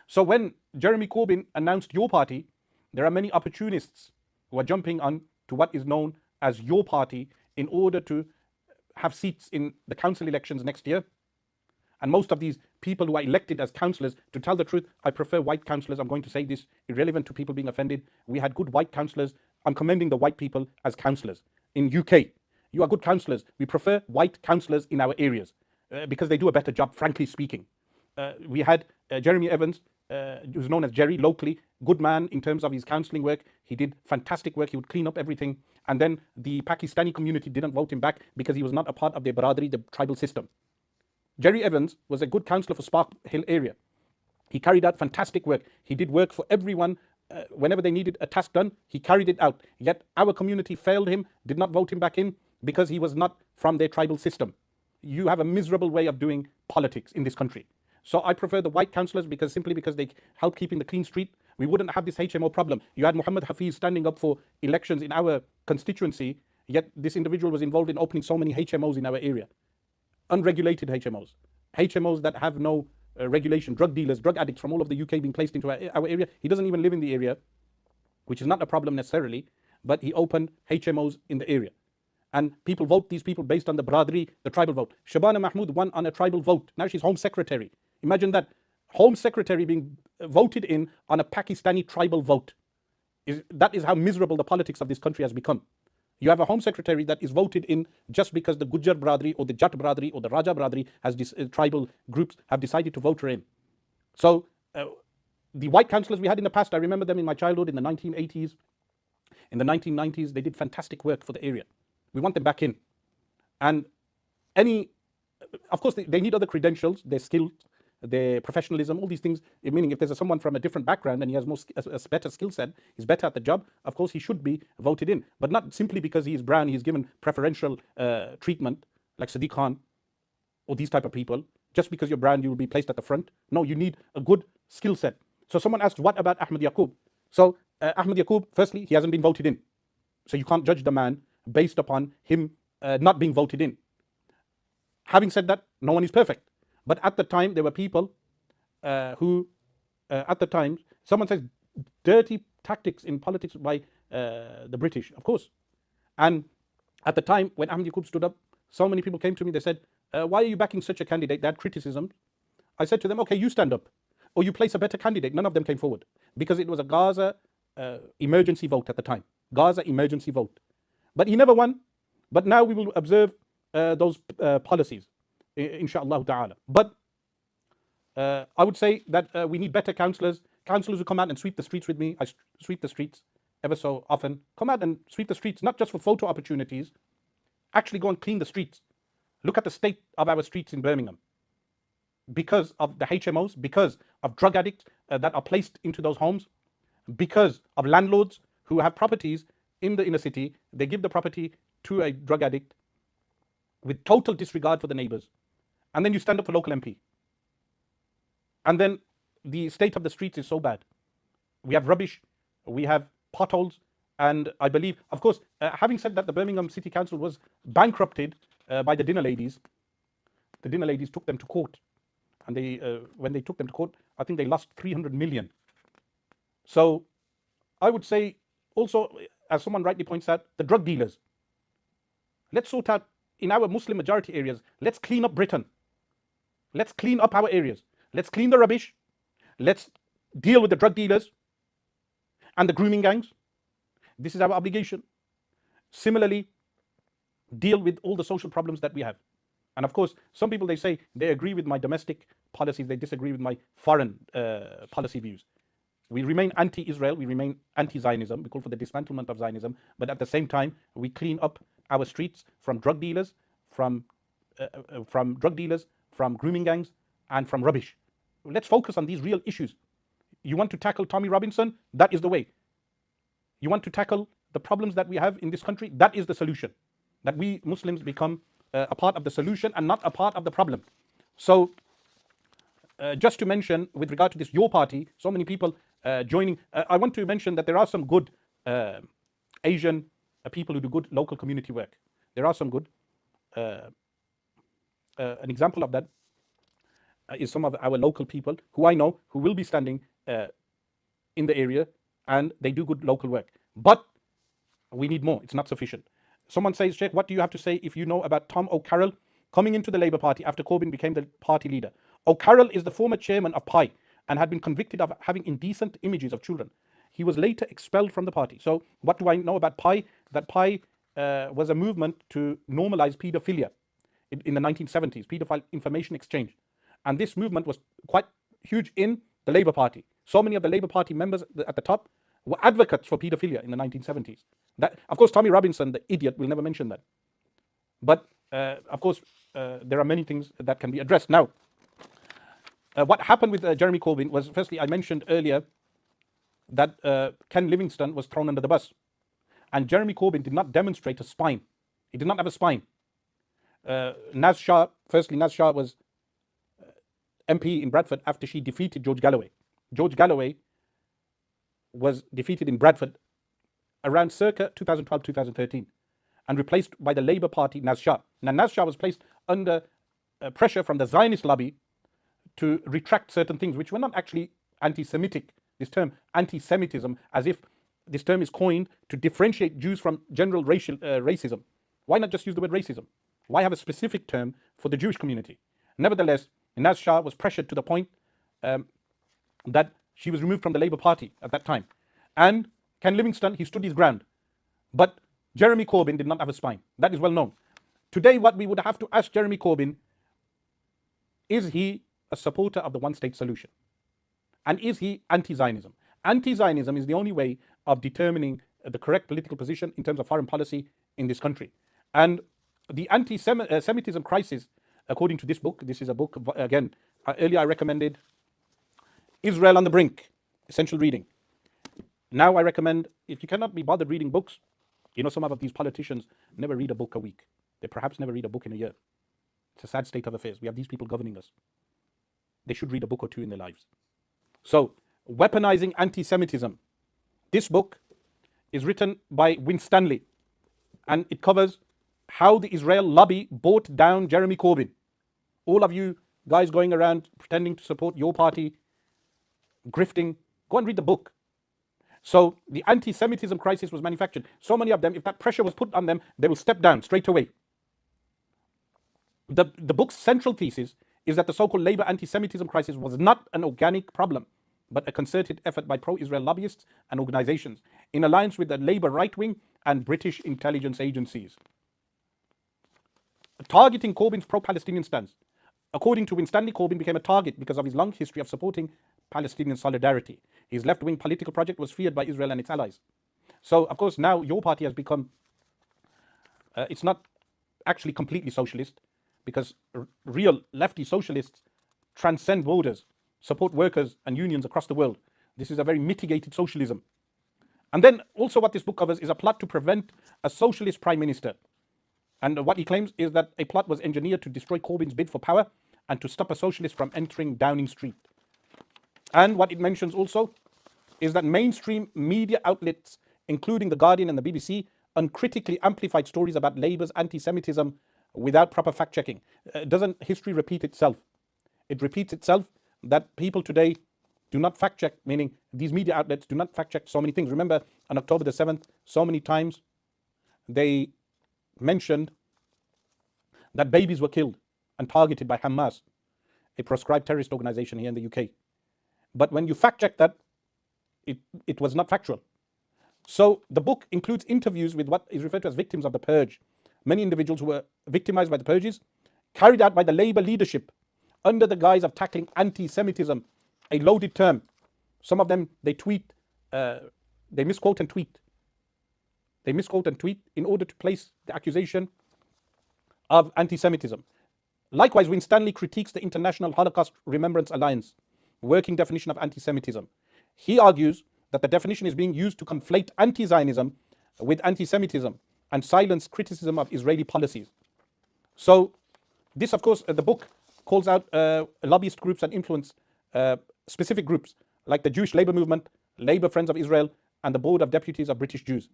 So when Jeremy Corbyn announced your party, there are many opportunists who are jumping on to what is known as your party in order to have seats in the council elections next year. And most of these people who are elected as councillors, to tell the truth, I prefer white councillors. I'm going to say this irrelevant to people being offended. We had good white councillors. I'm commending the white people as councillors. In UK, you are good councillors. We prefer white councillors in our areas because they do a better job, frankly speaking. We had Jeremy Evans, who's known as Jerry locally, good man in terms of his counselling work. He did fantastic work. He would clean up everything. And then the Pakistani community didn't vote him back because he was not a part of their Baradari, the tribal system. Jerry Evans was a good councillor for Spark Hill area. He carried out fantastic work. He did work for everyone. Whenever they needed a task done, he carried it out. Yet our community failed him, did not vote him back in because he was not from their tribal system. You have a miserable way of doing politics in this country. So I prefer the white councillors simply because they help keeping the clean street. We wouldn't have this HMO problem. You had Muhammad Hafiz standing up for elections in our constituency, yet this individual was involved in opening so many HMOs in our area. Unregulated HMOs. HMOs that have no regulation. Drug dealers, drug addicts from all over the UK being placed into our area. He doesn't even live in the area, which is not a problem necessarily, but he opened HMOs in the area. And people vote these people based on the Bradri, the tribal vote. Shabana Mahmood won on a tribal vote. Now she's Home Secretary. Imagine that. Home Secretary being voted in on a Pakistani tribal vote. That is how miserable the politics of this country has become. You have a Home Secretary that is voted in just because the Gujjar Bradri or the Jat Bradri or the Raja Bradri has this tribal groups have decided to vote her in. So the white councillors we had in the past, I remember them in my childhood in the 1980s, in the 1990s, they did fantastic work for the area. We want them back in. And of course, they need other credentials, their skills, their professionalism, all these things. Meaning if there's someone from a different background and he has a better skill set, he's better at the job, of course he should be voted in. But not simply because he is brown, he's given preferential treatment like Sadiq Khan or these type of people. Just because you're brown, you will be placed at the front. No, you need a good skill set. So someone asked, what about Ahmed Yaqub? So Ahmed Yaqub, firstly, he hasn't been voted in. So you can't judge the man based upon him not being voted in. Having said that, no one is perfect. But at the time, there were people who, at the time, someone says dirty tactics in politics by the British, of course. And at the time, when Ahmed Yaqub stood up, so many people came to me, they said, why are you backing such a candidate? They had criticism. I said to them, okay, you stand up, or you place a better candidate. None of them came forward, because it was a Gaza emergency vote at the time. Gaza emergency vote. But he never won. But now we will observe those policies, inshaAllah ta'ala. But I would say that we need better councillors who come out and sweep the streets with me. I sweep the streets ever so often. Come out and sweep the streets, not just for photo opportunities. Actually go and clean the streets. Look at the state of our streets in Birmingham. Because of the HMOs, because of drug addicts that are placed into those homes, because of landlords who have properties in the inner city, they give the property to a drug addict with total disregard for the neighbors. And then you stand up for local MP. And then the state of the streets is so bad. We have rubbish, we have potholes, and I believe, of course, having said that, the Birmingham City Council was bankrupted by the dinner ladies. The dinner ladies took them to court. And when they took them to court, I think they lost 300 million. So I would say also, as someone rightly points out, the drug dealers. Let's sort out in our Muslim majority areas, let's clean up Britain. Let's clean up our areas. Let's clean the rubbish. Let's deal with the drug dealers and the grooming gangs. This is our obligation. Similarly, deal with all the social problems that we have. And of course, some people, they say they agree with my domestic policies, they disagree with my foreign policy views. We remain anti-Israel, we remain anti-Zionism, we call for the dismantlement of Zionism, but at the same time, we clean up our streets from drug dealers, from grooming gangs, and from rubbish. Let's focus on these real issues. You want to tackle Tommy Robinson? That is the way. You want to tackle the problems that we have in this country? That is the solution. That we Muslims become a part of the solution and not a part of the problem. So, just to mention, with regard to this, your party, so many people joining, I want to mention that there are some good Asian people who do good local community work. There are some good. An example of that, is some of our local people who I know who will be standing in the area, and they do good local work. But we need more. It's not sufficient. Someone says, Sheikh, what do you have to say if you know about Tom O'Carroll coming into the Labour Party after Corbyn became the party leader? O'Carroll is the former chairman of PI and had been convicted of having indecent images of children. He was later expelled from the party. So what do I know about PI? That PI was a movement to normalize paedophilia in the 1970s, paedophile information exchange. And this movement was quite huge in the Labour Party. So many of the Labour Party members at the top were advocates for paedophilia in the 1970s. That, of course, Tommy Robinson, the idiot, will never mention that. But, of course, there are many things that can be addressed. Now, what happened with Jeremy Corbyn was, firstly, I mentioned earlier that Ken Livingstone was thrown under the bus. And Jeremy Corbyn did not demonstrate a spine. He did not have a spine. Naz Shah was MP in Bradford after she defeated George Galloway. George Galloway was defeated in Bradford around circa 2012-2013 and replaced by the Labour Party Naz Shah. Now, Naz Shah was placed under pressure from the Zionist lobby to retract certain things which were not actually anti-Semitic. This term, anti-Semitism, as if this term is coined to differentiate Jews from general racism. Why not just use the word racism? Why have a specific term for the Jewish community? Nevertheless, Naz Shah was pressured to the point that she was removed from the Labour Party at that time. And Ken Livingstone, he stood his ground. But Jeremy Corbyn did not have a spine. That is well known. Today, what we would have to ask Jeremy Corbyn, is he a supporter of the one-state solution? And is he anti-Zionism? Anti-Zionism is the only way of determining the correct political position in terms of foreign policy in this country. And the anti-Semitism crisis, according to this book, this is a book, again, earlier I recommended Israel on the Brink, essential reading. Now I recommend, if you cannot be bothered reading books, you know, some of these politicians never read a book a week. They perhaps never read a book in a year. It's a sad state of affairs. We have these people governing us. They should read a book or two in their lives. So, weaponizing anti-Semitism. This book is written by Winstanley, and it covers how the Israel lobby bought down Jeremy Corbyn. All of you guys going around pretending to support your party, grifting, go and read the book. So the anti-Semitism crisis was manufactured. So many of them, if that pressure was put on them, they will step down straight away. The book's central thesis is that the so-called Labour anti-Semitism crisis was not an organic problem, but a concerted effort by pro-Israel lobbyists and organizations in alliance with the Labour right wing and British intelligence agencies. Targeting Corbyn's pro-Palestinian stance. According to Winstanley, Corbyn became a target because of his long history of supporting Palestinian solidarity. His left-wing political project was feared by Israel and its allies. So, of course, now your party has become, it's not actually completely socialist, because real lefty socialists transcend borders, support workers and unions across the world. This is a very mitigated socialism. And then also what this book covers is a plot to prevent a socialist prime minister. And what he claims is that a plot was engineered to destroy Corbyn's bid for power and to stop a socialist from entering Downing Street. And what it mentions also is that mainstream media outlets, including The Guardian and the BBC, uncritically amplified stories about Labour's anti-Semitism without proper fact-checking. Doesn't history repeat itself? It repeats itself that people today do not fact-check, meaning these media outlets do not fact-check so many things. Remember, on October the 7th, so many times they mentioned that babies were killed and targeted by Hamas, a proscribed terrorist organization here in the UK. But when you fact-check that, it was not factual. So the book includes interviews with what is referred to as victims of the purge. Many individuals who were victimized by the purges, carried out by the Labour leadership under the guise of tackling anti-Semitism, a loaded term. Some of them, they misquote and tweet. They misquote and tweet in order to place the accusation of anti-Semitism. Likewise, Winstanley critiques the International Holocaust Remembrance Alliance working definition of anti-Semitism. He argues that the definition is being used to conflate anti-Zionism with anti-Semitism and silence criticism of Israeli policies. So this, of course, the book calls out lobbyist groups and influence specific groups like the Jewish Labour Movement, Labour Friends of Israel, and the Board of Deputies of British Jews,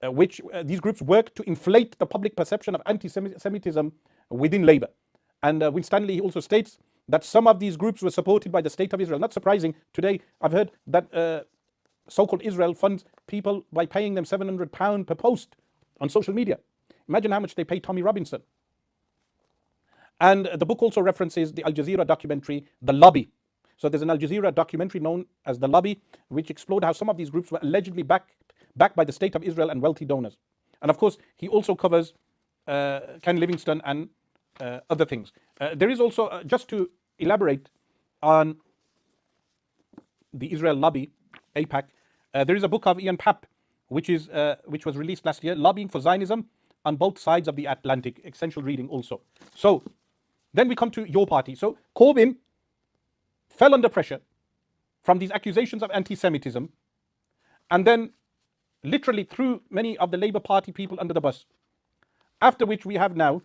which these groups work to inflate the public perception of anti-Semitism within Labour. And Winstanley also states that some of these groups were supported by the State of Israel. Not surprising. Today, I've heard that so-called Israel funds people by paying them £700 per post on social media. Imagine how much they pay Tommy Robinson. And the book also references the Al Jazeera documentary, The Lobby. So there's an Al Jazeera documentary known as The Lobby, which explored how some of these groups were allegedly backed by the State of Israel and wealthy donors. And of course, he also covers Ken Livingstone and other things. There is also, just to elaborate on the Israel Lobby, AIPAC, there is a book of Ian Papp, which was released last year, Lobbying for Zionism on Both Sides of the Atlantic. Essential reading also. So then we come to your party. So Corbyn fell under pressure from these accusations of anti-Semitism, and then literally threw many of the Labour Party people under the bus. After which we have now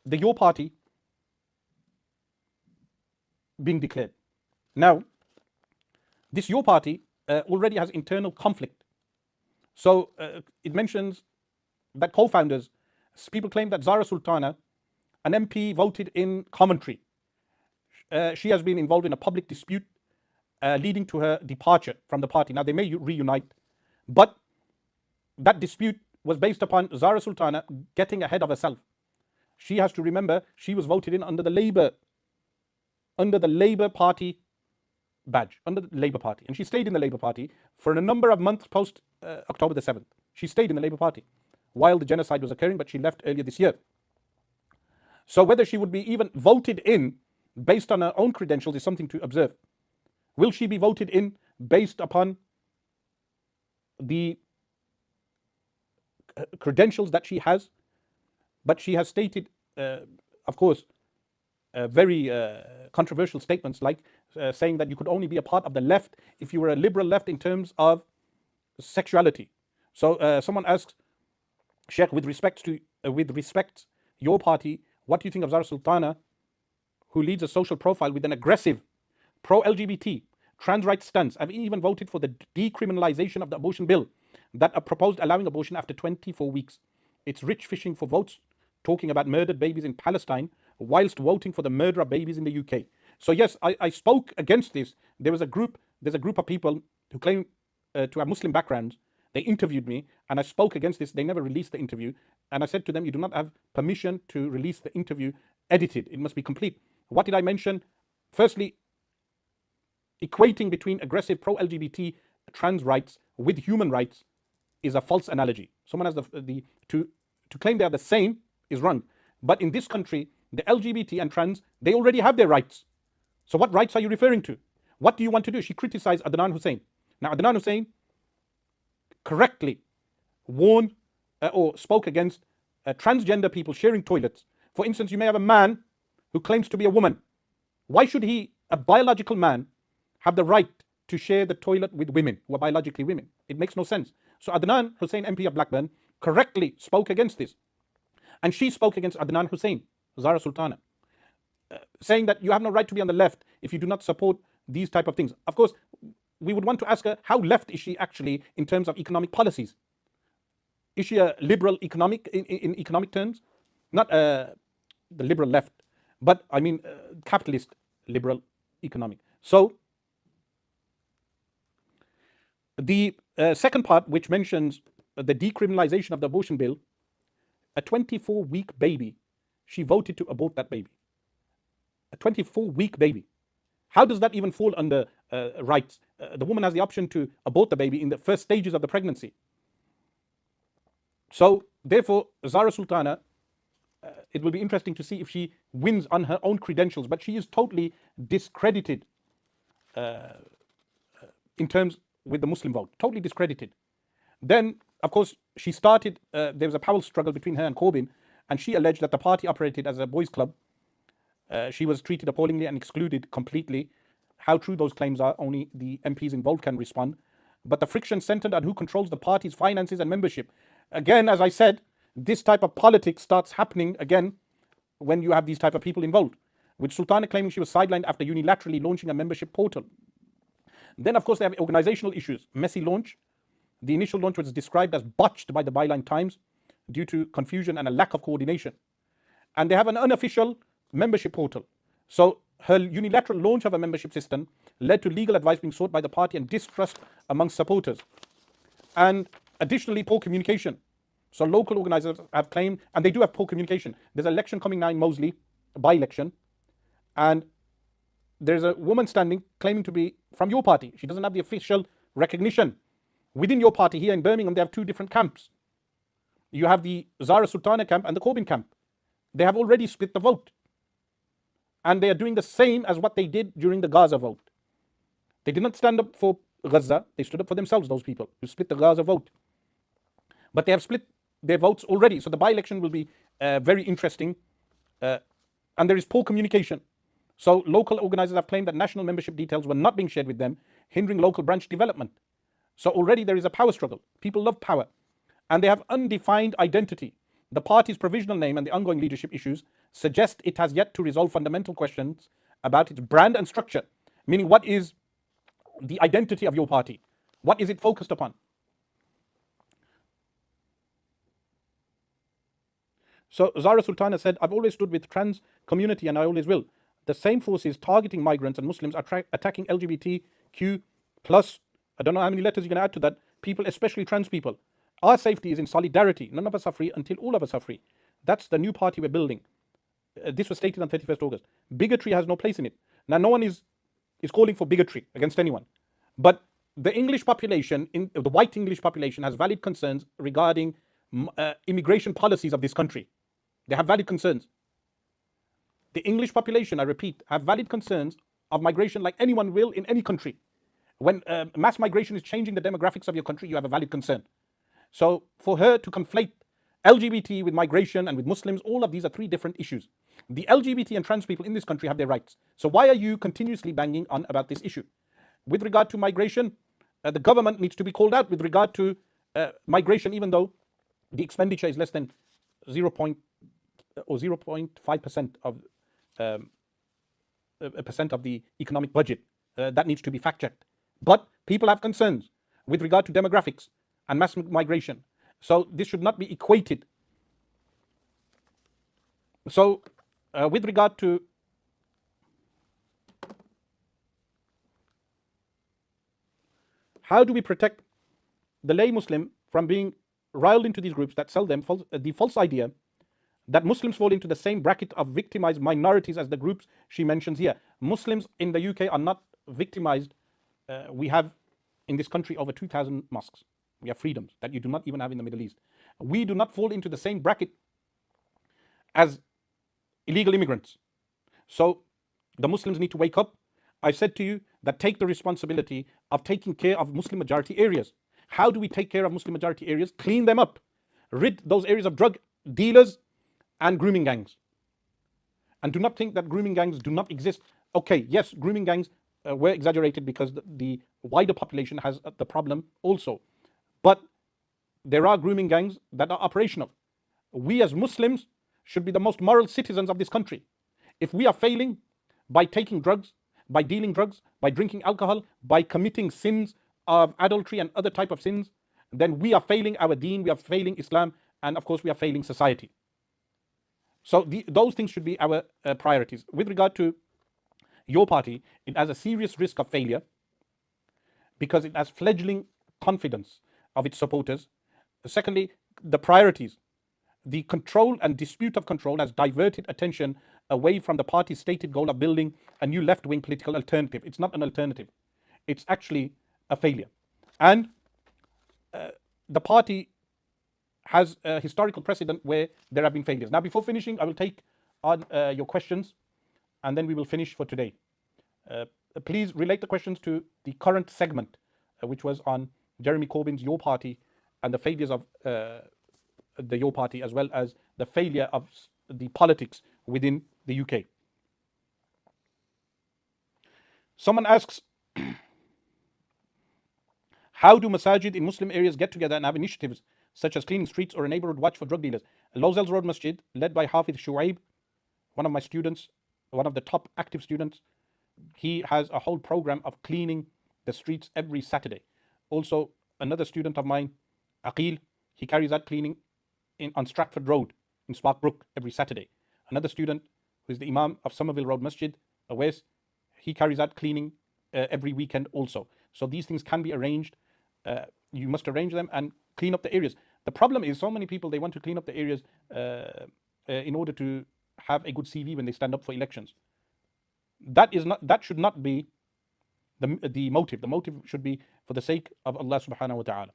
the Your Party being declared. Now, this Your Party already has internal conflict. So it mentions that co-founders, people claim that Zara Sultana, an MP, voted in commentary. She has been involved in a public dispute leading to her departure from the party. Now, they may reunite, but that dispute was based upon Zara Sultana getting ahead of herself. She has to remember she was voted in under the Labour Party badge, under the Labour Party. And she stayed in the Labour Party for a number of months post October the 7th. She stayed in the Labour Party while the genocide was occurring, but she left earlier this year. So whether she would be even voted in based on her own credentials is something to observe. Will she be voted in based upon the credentials that she has? But she has stated, of course, very controversial statements like saying that you could only be a part of the left if you were a liberal left in terms of sexuality. So someone asks, Sheikh, with respect your party, what do you think of Zara Sultana, who leads a social profile with an aggressive pro-LGBT trans rights stance? I've even voted for the decriminalization of the abortion bill that proposed allowing abortion after 24 weeks. It's rich fishing for votes, talking about murdered babies in Palestine, whilst voting for the murder of babies in the UK. So yes, I spoke against this. There's a group of people who claim to have Muslim backgrounds. They interviewed me and I spoke against this. They never released the interview. And I said to them, you do not have permission to release the interview edited. It must be complete. What did I mention? Firstly, equating between aggressive pro-LGBT trans rights with human rights is a false analogy. Someone has to claim they are the same is wrong. But in this country, the LGBT and trans, they already have their rights. So what rights are you referring to? What do you want to do? She criticized Adnan Hussein. Now, Adnan Hussein correctly warned or spoke against transgender people sharing toilets. For instance, you may have a man who claims to be a woman. Why should he, a biological man, have the right to share the toilet with women who are biologically women? It makes no sense. So Adnan Hussein, MP of Blackburn, correctly spoke against this. And she spoke against Adnan Hussein, Zara Sultana, saying that you have no right to be on the left if you do not support these type of things. Of course, we would want to ask her, how left is she actually in terms of economic policies? Is she a liberal economic in economic terms? Not the liberal left, but I mean capitalist liberal economic. So the second part, which mentions the decriminalization of the abortion bill, a 24-week baby, she voted to abort that baby. A 24-week baby. How does that even fall under rights? The woman has the option to abort the baby in the first stages of the pregnancy. So therefore, Zara Sultana, it will be interesting to see if she wins on her own credentials, but she is totally discredited in terms with the Muslim vote, totally discredited. Then, of course, she started, there was a power struggle between her and Corbyn, and she alleged that the party operated as a boys' club. She was treated appallingly and excluded completely. How true those claims are, only the MPs involved can respond. But the friction centered on who controls the party's finances and membership. Again, as I said, this type of politics starts happening again when you have these type of people involved. With Sultana claiming she was sidelined after unilaterally launching a membership portal. Then, of course, they have organizational issues. Messy launch. The initial launch was described as botched by the Byline Times due to confusion and a lack of coordination. And they have an unofficial membership portal. So her unilateral launch of a membership system led to legal advice being sought by the party and distrust among supporters. And additionally, poor communication. So local organizers have claimed, and they do have poor communication. There's an election coming now in Moseley, a by-election, and there's a woman standing claiming to be from your party. She doesn't have the official recognition. Within your party here in Birmingham, they have two different camps. You have the Zara Sultana camp and the Corbyn camp. They have already split the vote. And they are doing the same as what they did during the Gaza vote. They did not stand up for Gaza. They stood up for themselves, those people who split the Gaza vote. But they have split their votes already. So the by-election will be very interesting. And there is poor communication. So local organizers have claimed that national membership details were not being shared with them, hindering local branch development. So already there is a power struggle. People love power. And they have undefined identity. The party's provisional name and the ongoing leadership issues suggest it has yet to resolve fundamental questions about its brand and structure. Meaning, what is the identity of your party? What is it focused upon? So Zara Sultana said, I've always stood with trans community and I always will. The same forces targeting migrants and Muslims are attacking LGBTQ plus, I don't know how many letters you're going to add to that, people, especially trans people. Our safety is in solidarity. None of us are free until all of us are free. That's the new party we're building. This was stated on 31st August. Bigotry has no place in it. Now, no one is calling for bigotry against anyone. But the English population, the white English population, has valid concerns regarding immigration policies of this country. They have valid concerns. The English population, I repeat, have valid concerns of migration like anyone will in any country. When mass migration is changing the demographics of your country, you have a valid concern. So for her to conflate LGBT with migration and with Muslims, all of these are three different issues. The LGBT and trans people in this country have their rights. So why are you continuously banging on about this issue? With regard to migration, the government needs to be called out with regard to migration, even though the expenditure is less than 0.5% of of the economic budget. That needs to be fact-checked. But people have concerns with regard to demographics and mass migration. So this should not be equated. So with regard to how do we protect the lay Muslim from being riled into these groups that sell them the false idea that Muslims fall into the same bracket of victimized minorities as the groups she mentions here. Muslims in the UK are not victimized. We have in this country over 2,000 mosques. We have freedoms that you do not even have in the Middle East. We do not fall into the same bracket as illegal immigrants. So the Muslims need to wake up. I said to you that take the responsibility of taking care of Muslim majority areas. How do we take care of Muslim majority areas? Clean them up. Rid those areas of drug dealers and grooming gangs. And do not think that grooming gangs do not exist. Okay, yes, grooming gangs were exaggerated because the wider population has the problem also. But there are grooming gangs that are operational. We as Muslims should be the most moral citizens of this country. If we are failing by taking drugs, by dealing drugs, by drinking alcohol, by committing sins of adultery and other type of sins, then we are failing our deen, we are failing Islam, and of course we are failing society. So those things should be our priorities. With regard to your party, it has a serious risk of failure because it has fledgling confidence of its supporters. Secondly, the priorities. The control and dispute of control has diverted attention away from the party's stated goal of building a new left-wing political alternative. It's not an alternative. It's actually a failure. And the party has a historical precedent where there have been failures. Now, before finishing, I will take on your questions and then we will finish for today. Please relate the questions to the current segment, which was on Jeremy Corbyn's Your Party and the failures of the Your Party, as well as the failure of the politics within the UK. Someone asks, how do masajid in Muslim areas get together and have initiatives such as cleaning streets or a neighborhood watch for drug dealers? Lozels Road Masjid, led by Hafiz Shuaib, one of my students, one of the top active students, he has a whole program of cleaning the streets every Saturday. Also, another student of mine, Aqil, he carries out cleaning on Stratford Road in Sparkbrook every Saturday. Another student who is the Imam of Somerville Road Masjid, Whereas he carries out cleaning every weekend also. So these things can be arranged. You must arrange them and clean up the areas. The problem is so many people, they want to clean up the areas in order to have a good CV when they stand up for elections. That should not be the motive. The motive should be for the sake of Allah subhanahu wa ta'ala.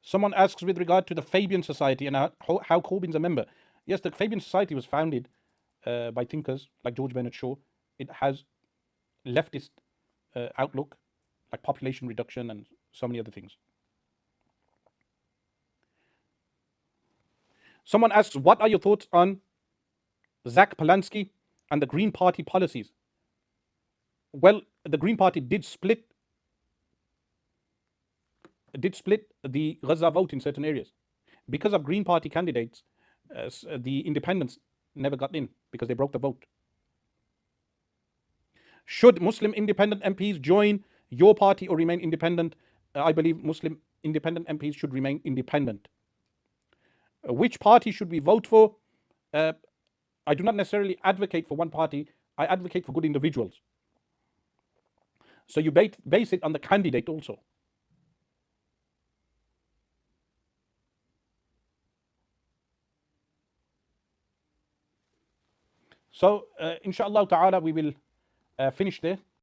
Someone asks with regard to the Fabian Society and how Corbyn's a member. Yes, the Fabian Society was founded by thinkers like George Bernard Shaw. It has leftist outlook, like population reduction and so many other things. Someone asks, what are your thoughts on Zach Polanski and the Green Party policies? Well, the Green Party did split the Gaza vote in certain areas. Because of Green Party candidates, the independents never got in because they broke the vote. Should Muslim independent MPs join your party or remain independent? I believe Muslim independent MPs should remain independent. Which party should we vote for? I do not necessarily advocate for one party. I advocate for good individuals. So you base it on the candidate also. So inshallah ta'ala, we will finish there.